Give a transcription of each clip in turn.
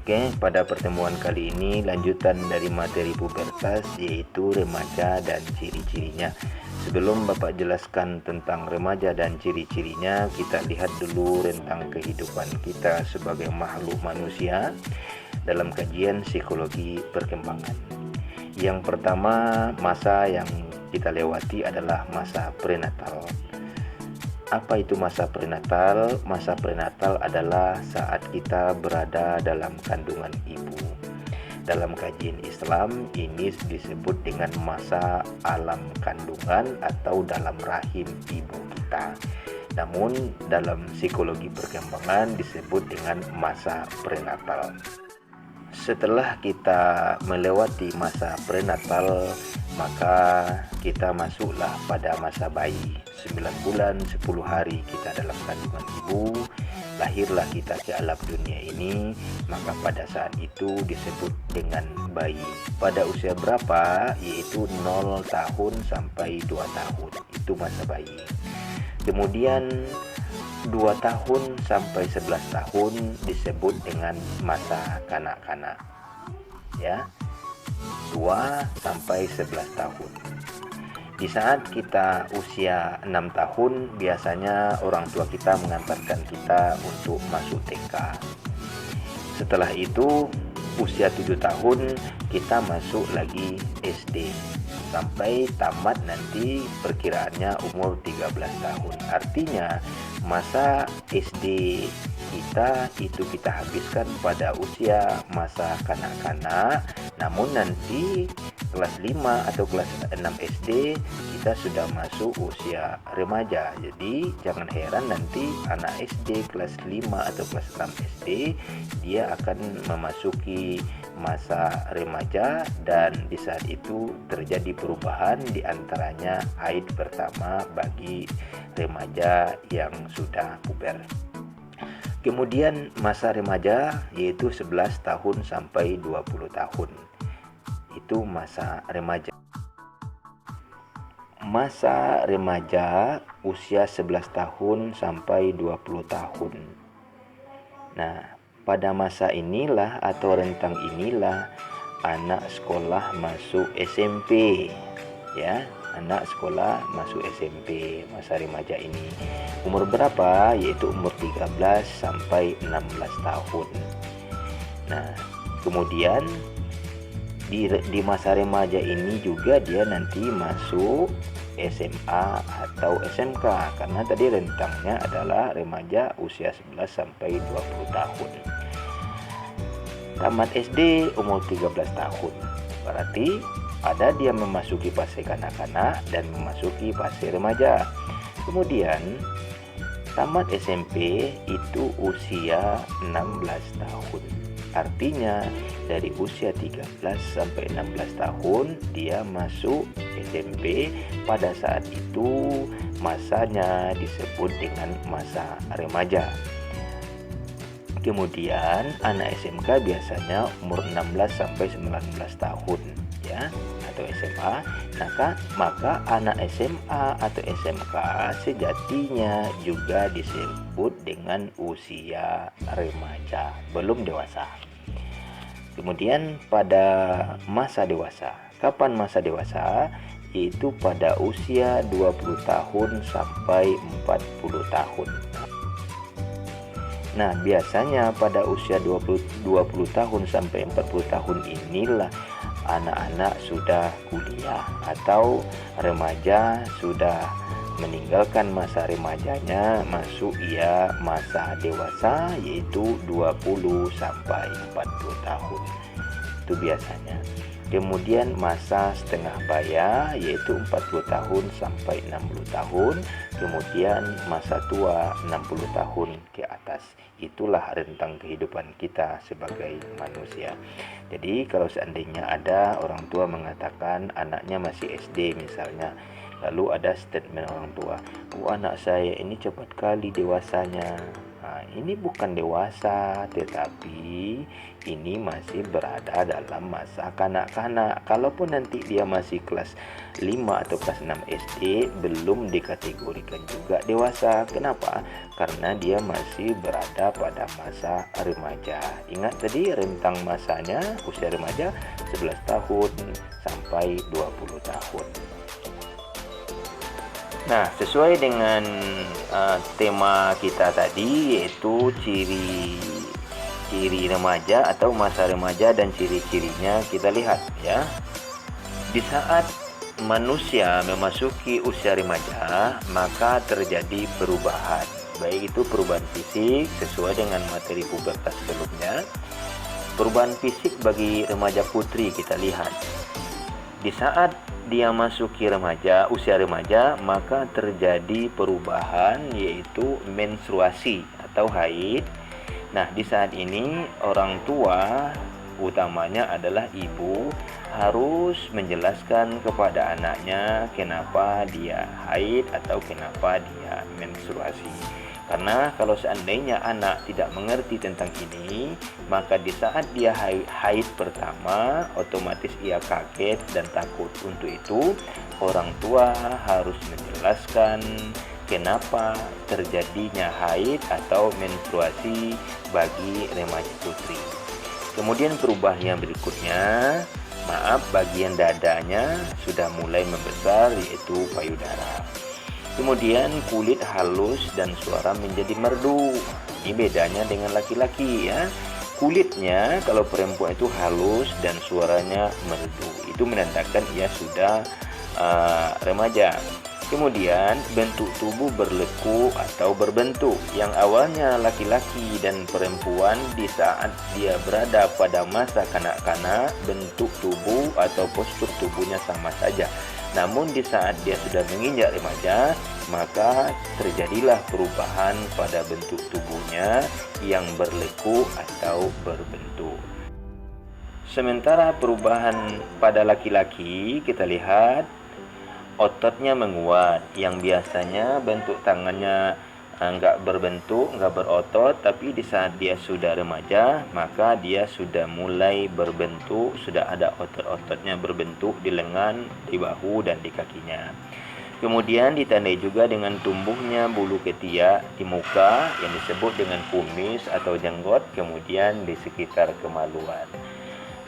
Oke, pada pertemuan kali ini lanjutan dari materi pubertas, yaitu remaja dan ciri-cirinya. Sebelum Bapak jelaskan tentang remaja dan ciri-cirinya, kita lihat dulu tentang kehidupan kita sebagai makhluk manusia dalam kajian psikologi perkembangan. Yang pertama, masa yang kita lewati adalah masa prenatal. Apa itu masa prenatal? Masa prenatal adalah saat kita berada dalam kandungan ibu. Dalam kajian Islam, ini disebut dengan masa alam kandungan atau dalam rahim ibu kita. Namun dalam psikologi perkembangan disebut dengan masa prenatal. Setelah kita melewati masa prenatal, maka kita masuklah pada masa bayi. 9 bulan 10 hari kita dalam kandungan ibu, lahirlah kita ke alam dunia ini, maka pada saat itu disebut dengan bayi. Pada usia berapa? Yaitu 0 tahun sampai 2 tahun, itu masa bayi. Kemudian 2 tahun sampai 11 tahun disebut dengan masa kanak-kanak, ya, 2 sampai 11 tahun. Di saat kita usia 6 tahun, biasanya orang tua kita mengantarkan kita untuk masuk TK. Setelah itu, usia 7 tahun, kita masuk lagi SD. Sampai tamat nanti perkiraannya umur 13 tahun. Artinya, masa SD kita itu kita habiskan pada usia masa kanak-kanak, namun nanti kelas 5 atau kelas 6 SD kita sudah masuk usia remaja. Jadi jangan heran nanti anak SD kelas 5 atau kelas 6 SD dia akan memasuki masa remaja, dan di saat itu terjadi perubahan, di antaranya haid pertama bagi remaja yang sudah puber. Kemudian masa remaja yaitu 11 tahun sampai 20 tahun. Itu masa remaja. Masa remaja usia 11 tahun sampai 20 tahun. Nah, pada masa inilah atau rentang inilah anak sekolah masuk SMP, ya. Anak sekolah masuk SMP masa remaja ini. Umur berapa? Yaitu umur 13 sampai 16 tahun. Nah, kemudian di masa remaja ini juga dia nanti masuk SMA atau SMK, karena tadi rentangnya adalah remaja usia 11 sampai 20 tahun. Tamat SD umur 13 tahun. Berarti ada dia memasuki fase kanak-kanak dan memasuki fase remaja. Kemudian tamat SMP itu usia 16 tahun. Artinya dari usia 13 sampai 16 tahun dia masuk SMP. Pada saat itu masanya disebut dengan masa remaja. Kemudian anak SMK biasanya umur 16 sampai 19 tahun, ya, atau SMA. Maka anak SMA atau SMK sejatinya juga disebut dengan usia remaja, belum dewasa. Kemudian pada masa dewasa. Kapan masa dewasa? Yaitu pada usia 20 tahun sampai 40 tahun. Nah, biasanya pada usia 20 tahun sampai 40 tahun inilah anak-anak sudah kuliah atau remaja sudah meninggalkan masa remajanya, masuk masa dewasa, yaitu 20 sampai 40 tahun. Itu biasanya. Kemudian masa setengah baya yaitu 40 tahun sampai 60 tahun. Kemudian masa tua 60 tahun ke atas. Itulah rentang kehidupan kita sebagai manusia. Jadi kalau seandainya ada orang tua mengatakan anaknya masih SD misalnya, lalu ada statement orang tua, anak saya ini cepat kali dewasanya. Ini bukan dewasa, tetapi ini masih berada dalam masa kanak-kanak. Kalaupun nanti dia masih kelas 5 atau kelas 6 SD, belum dikategorikan juga dewasa. Kenapa? Karena dia masih berada pada masa remaja. Ingat tadi rentang masanya usia remaja 11 tahun sampai 20 tahun. Nah, sesuai dengan tema kita tadi, yaitu ciri remaja atau masa remaja dan ciri-cirinya, kita lihat ya. Di saat manusia memasuki usia remaja, maka terjadi perubahan. Baik itu perubahan fisik sesuai dengan materi pubertas sebelumnya. Perubahan fisik bagi remaja putri kita lihat. Di saat dia masuki usia remaja, maka terjadi perubahan yaitu menstruasi atau haid. Nah, di saat ini orang tua, utamanya adalah ibu, harus menjelaskan kepada anaknya kenapa dia haid atau kenapa dia menstruasi. Karena kalau seandainya anak tidak mengerti tentang ini, maka di saat dia haid pertama, otomatis ia kaget dan takut. Untuk itu, orang tua harus menjelaskan kenapa terjadinya haid atau menstruasi bagi remaja putri. Kemudian perubahan yang berikutnya, bagian dadanya sudah mulai membesar, yaitu payudara. Kemudian kulit halus dan suara menjadi merdu. Ini bedanya dengan laki-laki ya. Kulitnya kalau perempuan itu halus dan suaranya merdu. Itu menandakan ia sudah remaja. Kemudian bentuk tubuh berlekuk atau berbentuk. Yang awalnya laki-laki dan perempuan, di saat dia berada pada masa kanak-kanak, bentuk tubuh atau postur tubuhnya sama saja. Namun di saat dia sudah menginjak remaja, maka terjadilah perubahan pada bentuk tubuhnya yang berlekuk atau berbentuk. Sementara perubahan pada laki-laki, kita lihat ototnya menguat, yang biasanya bentuk tangannya nggak berbentuk, nggak berotot, tapi di saat dia sudah remaja, maka dia sudah mulai berbentuk, sudah ada otot-ototnya berbentuk di lengan, di bahu, dan di kakinya. Kemudian ditandai juga dengan tumbuhnya bulu ketiak di muka yang disebut dengan kumis atau jenggot, kemudian di sekitar kemaluan.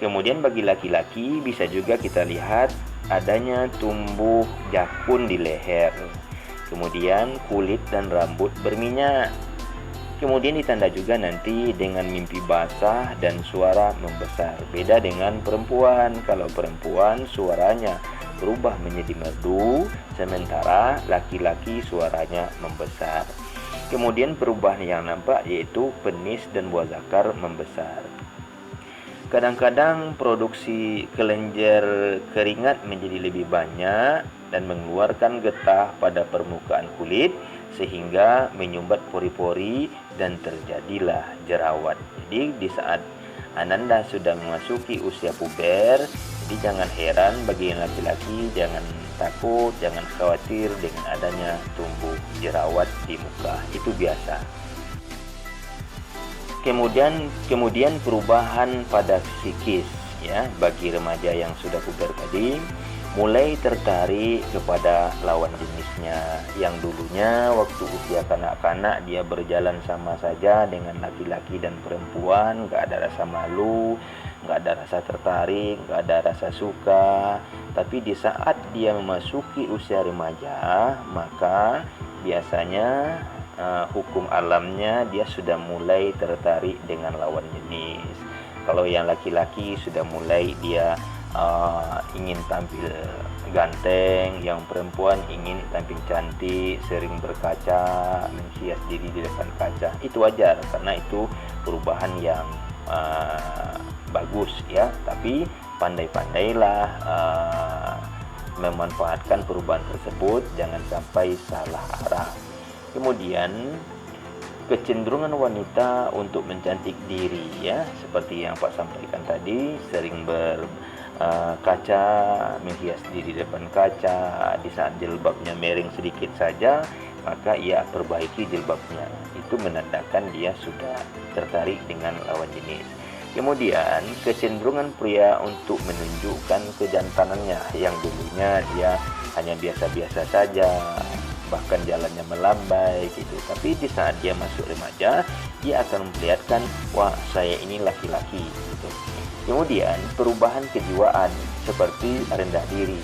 Kemudian bagi laki-laki bisa juga kita lihat adanya tumbuh jakun di leher. Kemudian kulit dan rambut berminyak. Kemudian ditanda juga nanti dengan mimpi basah dan suara membesar. Beda dengan perempuan. Kalau perempuan suaranya berubah menjadi merdu, sementara laki-laki suaranya membesar. Kemudian perubahan yang nampak yaitu penis dan buah zakar membesar. Kadang-kadang produksi kelenjar keringat menjadi lebih banyak dan mengeluarkan getah pada permukaan kulit sehingga menyumbat pori-pori dan terjadilah jerawat. Jadi di saat Ananda sudah memasuki usia puber, jadi jangan heran bagi yang laki-laki, jangan takut, jangan khawatir dengan adanya tumbuh jerawat di muka. Itu biasa. Kemudian perubahan pada psikis ya, bagi remaja yang sudah puber tadi, mulai tertarik kepada lawan jenisnya. Yang dulunya waktu usia kanak-kanak dia berjalan sama saja dengan laki-laki dan perempuan, nggak ada rasa malu, nggak ada rasa tertarik, nggak ada rasa suka. Tapi di saat dia memasuki usia remaja, maka biasanya hukum alamnya dia sudah mulai tertarik dengan lawan jenis. Kalau yang laki-laki sudah mulai dia ingin tampil ganteng, yang perempuan ingin tampil cantik, sering berkaca, menghias diri di depan kaca. Itu wajar karena itu perubahan yang bagus ya, tapi pandai-pandailah memanfaatkan perubahan tersebut, jangan sampai salah arah. Kemudian kecenderungan wanita untuk mencantik diri ya, seperti yang Pak sampaikan tadi, sering berkaca, menghias diri di depan kaca. Di saat jilbabnya miring sedikit saja maka ia perbaiki jilbabnya. Itu menandakan dia sudah tertarik dengan lawan jenis. Kemudian kecenderungan pria untuk menunjukkan kejantanannya, yang dulunya dia hanya biasa-biasa saja, bahkan jalannya melambai gitu. Tapi di saat dia masuk remaja, dia akan memperlihatkan, wah saya ini laki-laki gitu. Kemudian perubahan kejiwaan seperti rendah diri,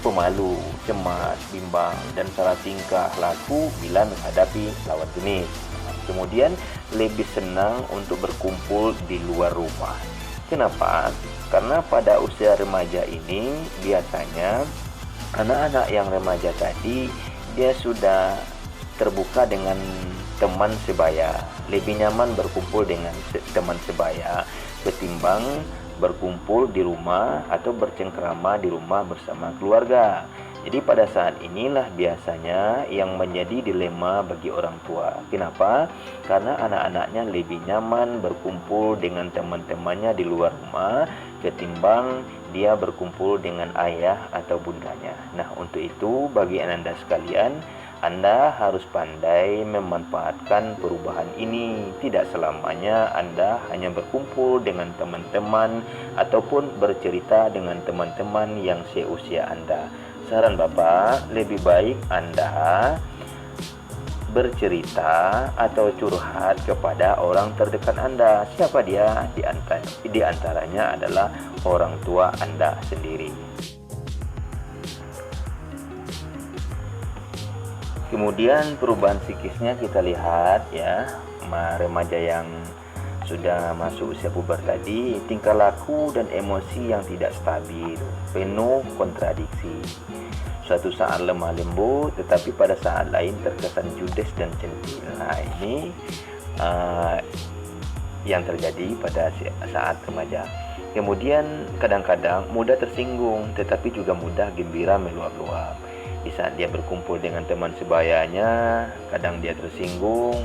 pemalu, cemas, bimbang, dan salah tingkah laku bila menghadapi lawan jenis. Kemudian lebih senang untuk berkumpul di luar rumah. Kenapa? Karena pada usia remaja ini biasanya anak-anak yang remaja tadi dia sudah terbuka dengan teman sebaya, lebih nyaman berkumpul dengan teman sebaya ketimbang berkumpul di rumah atau bercengkrama di rumah bersama keluarga. Jadi pada saat inilah biasanya yang menjadi dilema bagi orang tua. Kenapa? Karena anak-anaknya lebih nyaman berkumpul dengan teman-temannya di luar rumah ketimbang dia berkumpul dengan ayah atau bundanya. Nah, untuk itu bagi Anda sekalian, Anda harus pandai memanfaatkan perubahan ini. Tidak selamanya Anda hanya berkumpul dengan teman-teman ataupun bercerita dengan teman-teman yang seusia Anda. Saran Bapak, lebih baik Anda bercerita atau curhat kepada orang terdekat Anda. Siapa dia? Di antaranya adalah orang tua Anda sendiri. Kemudian perubahan psikisnya kita lihat ya, remaja yang sudah masuk usia puber tadi, tingkah laku dan emosi yang tidak stabil, penuh kontradiksi. Suatu saat lemah lembut, tetapi pada saat lain terkesan judes dan centil. Nah, ini yang terjadi pada saat remaja. Kemudian kadang-kadang mudah tersinggung, tetapi juga mudah gembira meluap-luap. Di saat dia berkumpul dengan teman sebayanya, kadang dia tersinggung,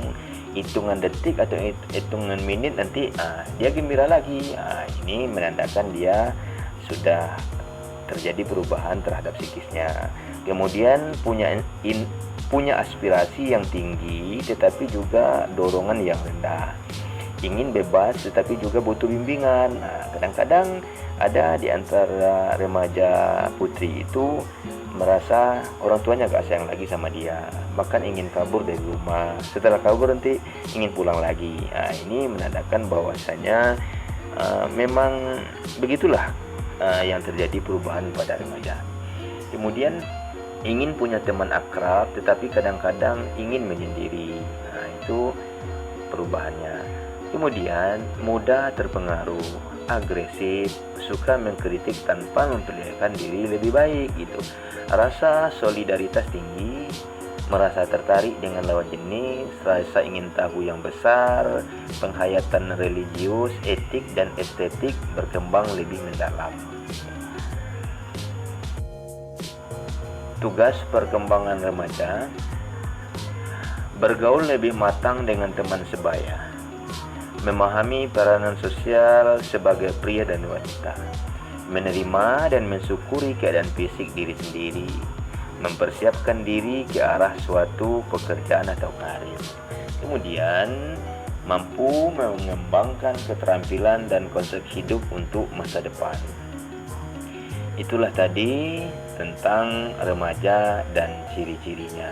hitungan detik atau hitungan menit nanti dia gembira lagi. Ini menandakan dia sudah terjadi perubahan terhadap psikisnya. Kemudian punya aspirasi yang tinggi tetapi juga dorongan yang rendah. Ingin bebas tetapi juga butuh bimbingan. Kadang-kadang ada di antara remaja putri itu merasa orang tuanya gak sayang lagi sama dia, bahkan ingin kabur dari rumah. Setelah kabur nanti ingin pulang lagi. Ini menandakan bahwasanya memang begitulah yang terjadi perubahan pada remaja. Kemudian ingin punya teman akrab tetapi kadang-kadang ingin menyendiri. Itu perubahannya. Kemudian mudah terpengaruh, agresif, suka mengkritik tanpa memperlihatkan diri lebih baik gitu. Rasa solidaritas tinggi, merasa tertarik dengan lawan jenis, rasa ingin tahu yang besar, penghayatan religius, etik dan estetik berkembang lebih mendalam. Tugas perkembangan remaja: bergaul lebih matang dengan teman sebaya, memahami peranan sosial sebagai pria dan wanita, menerima dan mensyukuri keadaan fisik diri sendiri, mempersiapkan diri ke arah suatu pekerjaan atau karir. Kemudian mampu mengembangkan keterampilan dan konsep hidup untuk masa depan. Itulah tadi tentang remaja dan ciri-cirinya.